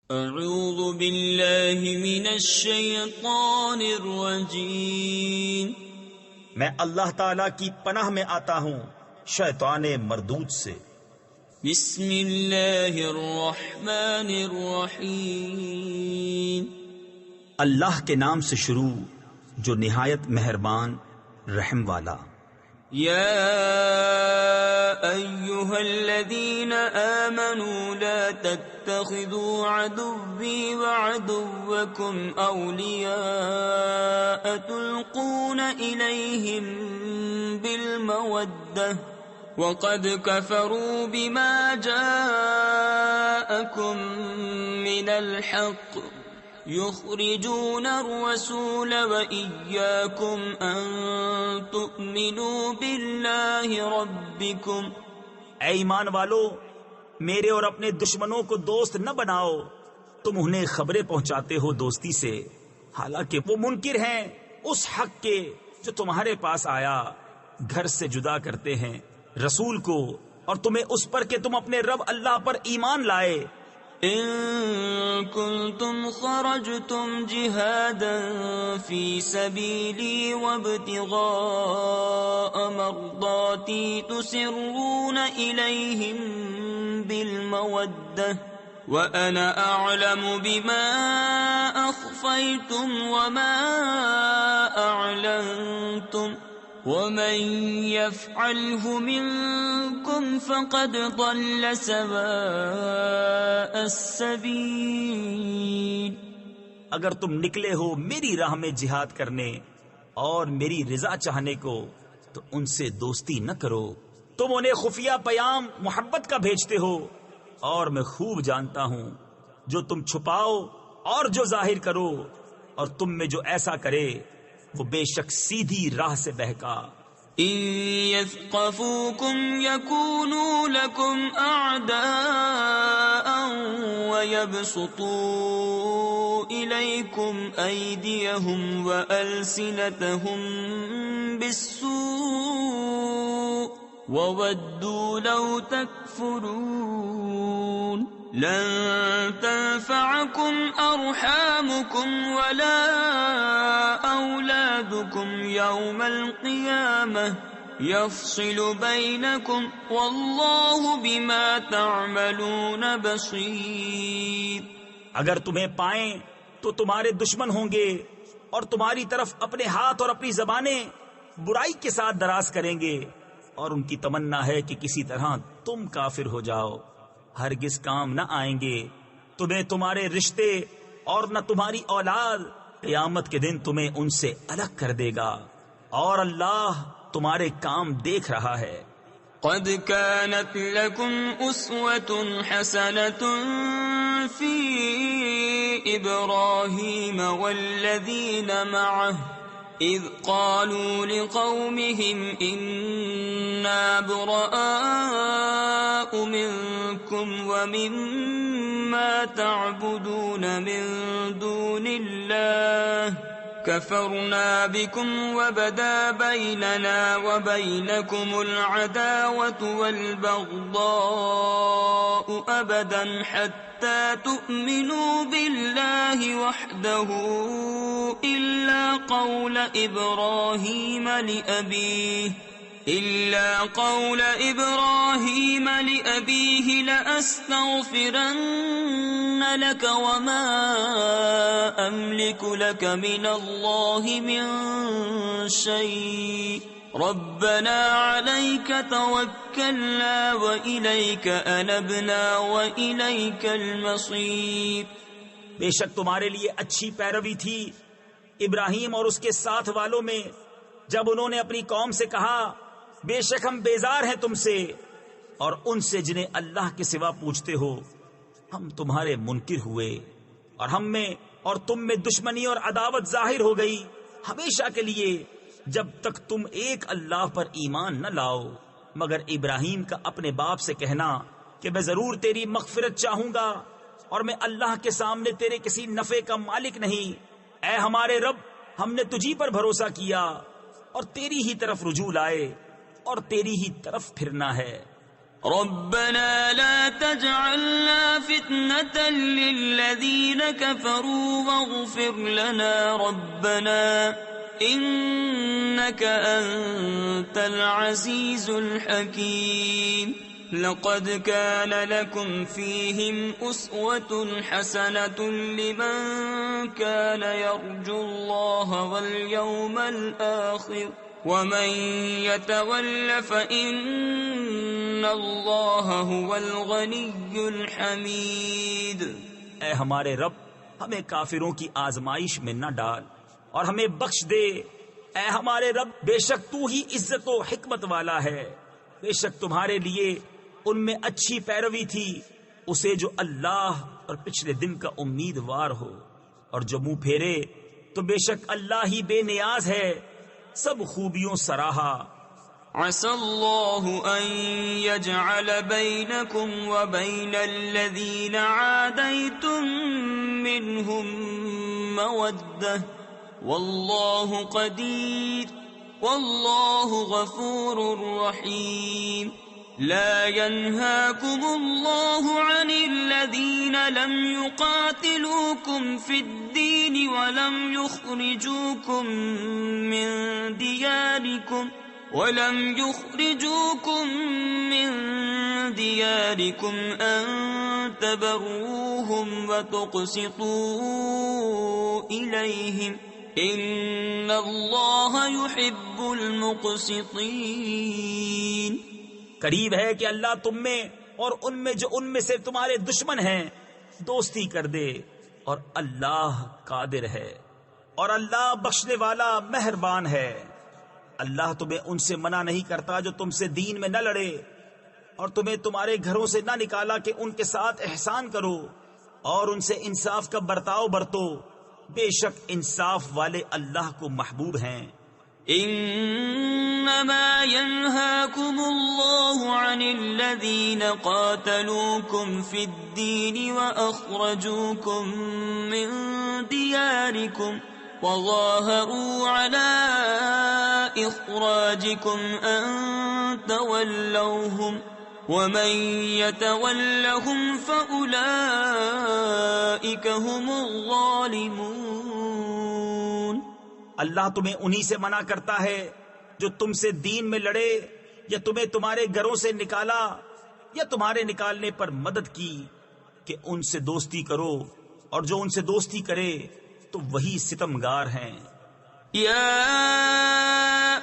اعوذ باللہ من الشیطان الرجیم، میں اللہ تعالی کی پناہ میں آتا ہوں شیطان مردود سے۔ بسم اللہ الرحمن الرحیم، اللہ کے نام سے شروع جو نہایت مہربان رحم والا۔ یا ایہا الذین آمنوا لا تتخذوا عدوی وعدوکم اولیاء تلقون الیہم بالمودہ وقد کفروا بما جاءکم من الحق یخرجون الرسول وإیاکم ان تؤمنوا باللہ ربکم۔ اے ایمان والو، میرے اور اپنے دشمنوں کو دوست نہ بناؤ۔ تم انہیں خبریں پہنچاتے ہو دوستی سے، حالانکہ وہ منکر ہیں اس حق کے جو تمہارے پاس آیا، گھر سے جدا کرتے ہیں رسول کو، اور تمہیں اس پر کہ تم اپنے رب اللہ پر ایمان لائے۔ ان کنتم خرجتم جہادا فی سبیلی وابتغاء مرضاتی تسرون الیہم بالمودہ وَأَنَا أَعْلَمُ بِمَا أَخْفَيْتُمْ وَمَا أَعْلَنْتُمْ وَمَنْ يَفْعَلْهُ مِنْكُمْ فَقَدْ ضَلَّ سَوَاءَ السَّبِيلِ۔ اگر تم نکلے ہو میری راہ میں جہاد کرنے اور میری رضا چاہنے کو تو ان سے دوستی نہ کرو۔ تم انہیں خفیہ پیام محبت کا بھیجتے ہو، اور میں خوب جانتا ہوں جو تم چھپاؤ اور جو ظاہر کرو، اور تم میں جو ایسا کرے وہ بے شک سیدھی راہ سے بہکا۔ ان یثقفوکم یکونوا لکم اعداء ویبسطوا الیکم ایدیہم والسنتہم بالسوء وودوا لو تکفرون۔ لن تنفعکم ارحامکم ولا اولادکم یوم القیامہ یفصل بینکم واللہ بما تعملون بصیر۔ اگر تمہیں پائیں تو تمہارے دشمن ہوں گے، اور تمہاری طرف اپنے ہاتھ اور اپنی زبانیں برائی کے ساتھ دراز کریں گے، اور ان کی تمنا ہے کہ کسی طرح تم کافر ہو جاؤ۔ ہرگز کام نہ آئیں گے تمہیں تمہارے رشتے اور نہ تمہاری اولاد۔ قیامت کے دن تمہیں ان سے الگ کر دے گا، اور اللہ تمہارے کام دیکھ رہا ہے۔ قد كانت لكم أسوة حسنة في إبراهيم والذين معه إذ قالوا لقومهم إنا براء منكم ومما تعبدون من دون الله كفرنا بكم وبدا بيننا وبينكم العداوة والبغضاء أبدا حتى تؤمنوا بالله وحده إلا قول إبراهيم لأبيه لأستغفرن لك وما أملك لك من الله من شيء ربنا عليك توكلنا وإليك أنبنا وإليك المصير۔ بے شک تمہارے لیے اچھی پیروی تھی ابراہیم اور اس کے ساتھ والوں میں، جب انہوں نے اپنی قوم سے کہا بے شک ہم بیزار ہیں تم سے اور ان سے جنہیں اللہ کے سوا پوجتے ہو۔ ہم تمہارے منکر ہوئے، اور ہم میں اور تم میں دشمنی اور عداوت ظاہر ہو گئی ہمیشہ کے لیے، جب تک تم ایک اللہ پر ایمان نہ لاؤ، مگر ابراہیم کا اپنے باپ سے کہنا کہ میں ضرور تیری مغفرت چاہوں گا، اور میں اللہ کے سامنے تیرے کسی نفع کا مالک نہیں۔ اے ہمارے رب، ہم نے تجھی پر بھروسہ کیا اور تیری ہی طرف رجوع لائے اور تیری ہی طرف پھرنا ہے۔ ربنا لا تجعلنا فتنة للذين كفروا واغفر لنا ربنا إنك أنت العزيز الحكيم لقد كان لكم فيهم أسوة حسنة لمن كان يرجو الله واليوم الآخر ومن يتول فإن الله هو الغني الحميد۔ اے ہمارے رب، ہمیں کافروں کی آزمائش میں نہ ڈال اور ہمیں بخش دے۔ اے ہمارے رب، بے شک تو ہی عزت و حکمت والا ہے۔ بے شک تمہارے لیے ان میں اچھی پیروی تھی اسے جو اللہ اور پچھلے دن کا امیدوار ہو، اور جو منہ پھیرے تو بے شک اللہ ہی بے نیاز ہے، سب خوبیوں سراہا۔ عسى الله أن يجعل بينكم وبين الذين عاديتم منهم مودة والله قدير والله غفور رحيم۔ لا ينهاكم الله عن الذين لم يقاتلوكم في الدين ولم يخرجوكم من دياركم أن تبروهم وتقسطوا إليهم إن الله يحب المقسطين۔ قریب ہے کہ اللہ تم میں اور ان میں جو ان میں سے تمہارے دشمن ہیں دوستی کر دے، اور اللہ قادر ہے اور اللہ بخشنے والا مہربان ہے۔ اللہ تمہیں ان سے منع نہیں کرتا جو تم سے دین میں نہ لڑے اور تمہیں تمہارے گھروں سے نہ نکالا کہ ان کے ساتھ احسان کرو اور ان سے انصاف کا برتاؤ برتو، بے شک انصاف والے اللہ کو محبوب ہیں۔ انما ينهاكم الله عن الذين قاتلوكم في الدين واخرجوكم من دياركم وظاهروا على اخراجكم ان تولوهم ومن يتولهم فاولئك هم الظالمون۔ اللہ تمہیں انہی سے منع کرتا ہے جو تم سے دین میں لڑے یا تمہیں تمہارے گھروں سے نکالا یا تمہارے نکالنے پر مدد کی کہ ان سے دوستی کرو، اور جو ان سے دوستی کرے تو وہی ستمگار ہیں۔ یا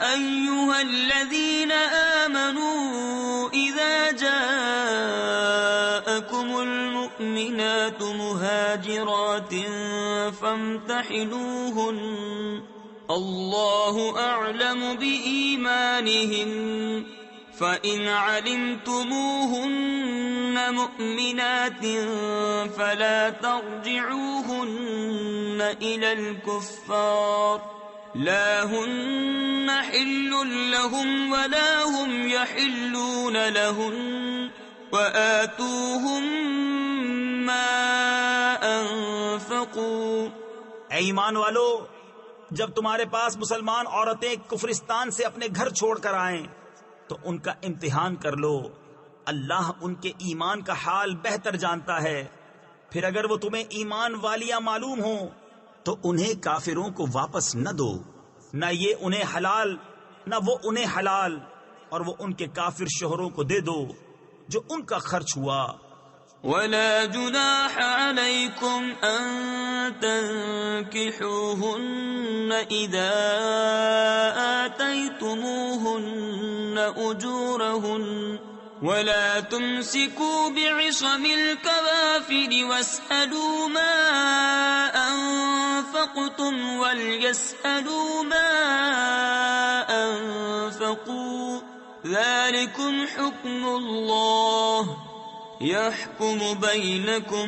ایھا الذین آمنوا اذا جاءکم المؤمنات مہاجرات فامتحنوہن اللہ اعلم بإیمانہن فإن علمتموہن مؤمنات فلا ترجعوہن إلى الكفار لا هن حل لهم ولا هم يحلون لهن وآتوهم ما أنفقوا۔ اے ایمان والو، جب تمہارے پاس مسلمان عورتیں کفرستان سے اپنے گھر چھوڑ کر آئیں تو ان کا امتحان کر لو، اللہ ان کے ایمان کا حال بہتر جانتا ہے۔ پھر اگر وہ تمہیں ایمان والیاں معلوم ہوں تو انہیں کافروں کو واپس نہ دو، نہ یہ انہیں حلال نہ وہ انہیں حلال، اور وہ ان کے کافر شوہروں کو دے دو جو ان کا خرچ ہوا۔ ولا جناح عليكم أن تنكحوهن إذا آتيتموهن أجورهن ولا تمسكوا بعصم الكوافر واسألوا ما أنفقتم وليسألوا ما أنفقوا ذلكم حكم الله يحكم بينكم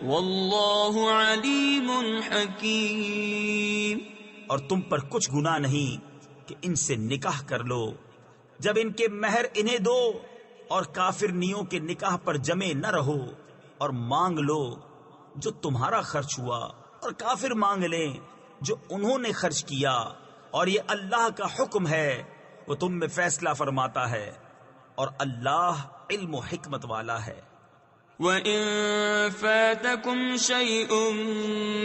والله عليم حكيم۔ اور تم پر کچھ گناہ نہیں کہ ان سے نکاح کر لو جب ان کے مہر انہیں دو، اور کافرنیوں کے نکاح پر جمے نہ رہو، اور مانگ لو جو تمہارا خرچ ہوا، اور کافر مانگ لیں جو انہوں نے خرچ کیا، اور یہ اللہ کا حکم ہے، وہ تم میں فیصلہ فرماتا ہے، اور اللہ علم و حکمت والا ہے۔ وَإِن فَاتَكُمْ شَيْءٌ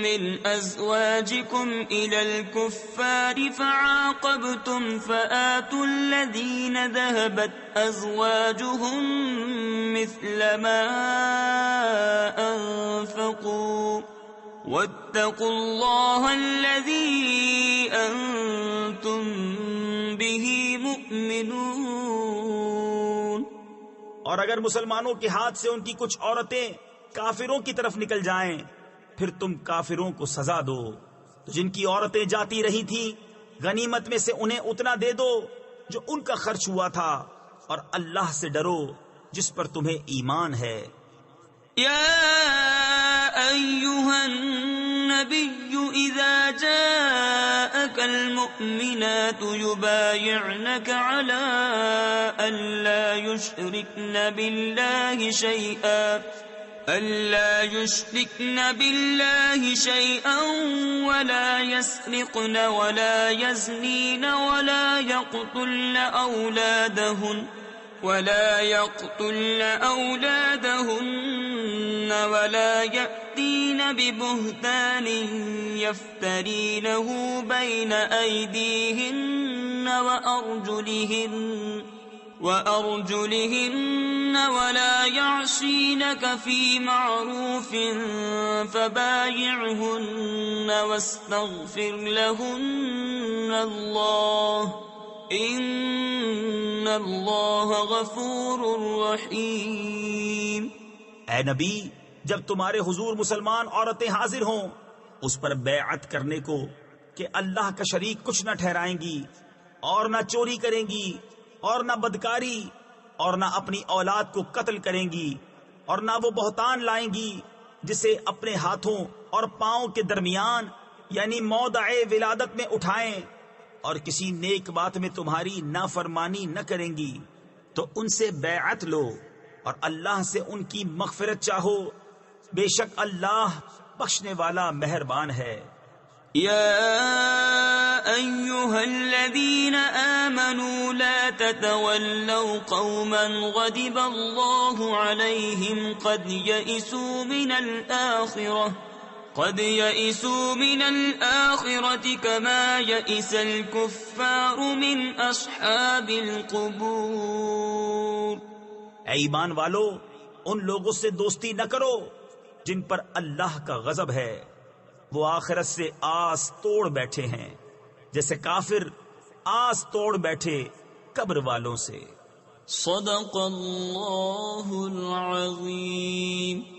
مِّنْ أَزْوَاجِكُمْ إِلَى الْكُفَّارِ فَعَاقَبْتُمْ فَآتُوا الَّذِينَ ذَهَبَتْ أَزْوَاجُهُم مِّثْلَ مَا أَنفَقُوا وَاتَّقُوا اللَّهَ الَّذِي أَنتُم بِهِ مُؤْمِنُونَ۔ اور اگر مسلمانوں کے ہاتھ سے ان کی کچھ عورتیں کافروں کی طرف نکل جائیں پھر تم کافروں کو سزا دو، تو جن کی عورتیں جاتی رہی تھی غنیمت میں سے انہیں اتنا دے دو جو ان کا خرچ ہوا تھا، اور اللہ سے ڈرو جس پر تمہیں ایمان ہے۔ یا ایھا النبی اذا جاءک المؤمنات یبایعنک علی ان لا یشرکن باللہ شیئا ولا يسرقن ولا يزنین ولا يقتلن أولادهن ولا يأتين ببهتان يفترينه بين أيديهن وأرجلهن ولا يعصينك في معروف فبايعهن واستغفر لهن الله ان اللہ غفور رحیم۔ اے نبی، جب تمہارے حضور مسلمان عورتیں حاضر ہوں اس پر بیعت کرنے کو کہ اللہ کا شریک کچھ نہ ٹھہرائیں گی، اور نہ چوری کریں گی، اور نہ بدکاری، اور نہ اپنی اولاد کو قتل کریں گی، اور نہ وہ بہتان لائیں گی جسے اپنے ہاتھوں اور پاؤں کے درمیان یعنی موضع ولادت میں اٹھائیں، اور کسی نیک بات میں تمہاری نافرمانی نہ کریں گی، تو ان سے بیعت لو اور اللہ سے ان کی مغفرت چاہو، بے شک اللہ بخشنے والا مہربان ہے۔ یا ایھا الذین آمنوا لا تتولوا قوما غضب اللہ علیہم قد يئسوا من الآخرة كما يئس الكفار من أصحاب القبور۔ اے ایمان والو، ان لوگوں سے دوستی نہ کرو جن پر اللہ کا غضب ہے، وہ آخرت سے آس توڑ بیٹھے ہیں جیسے کافر آس توڑ بیٹھے قبر والوں سے۔ صدق اللہ العظیم۔